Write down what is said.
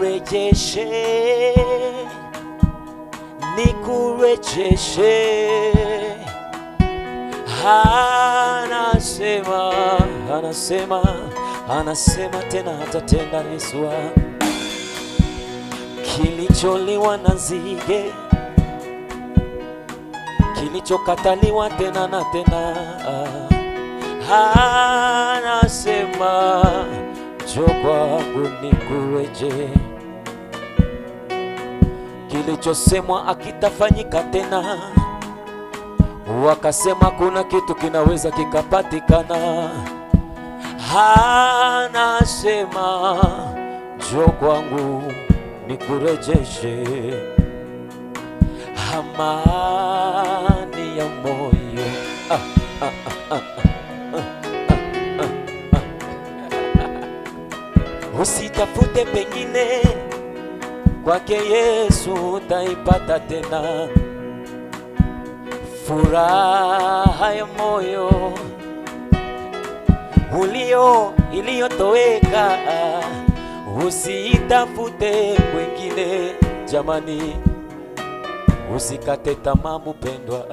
nikurejeshe, nikurejeshe. Anasema tena atatenda. Yesu kilicholiwa na nzige, kilichokataliwa tena na tena, anasema njoo kwangu nikurejeshe. Kilichosemwa akitafanyika tena, wakasema kuna kitu kinaweza kikapatikana, anasema njoo kwangu nikurejeshe amani ya moyo. Usitafute pengine, kwake Yesu utaipata tena furaha ya moyo iliyotoweka. Usitafute kwengine jamani, usikate tamaa mpendwa.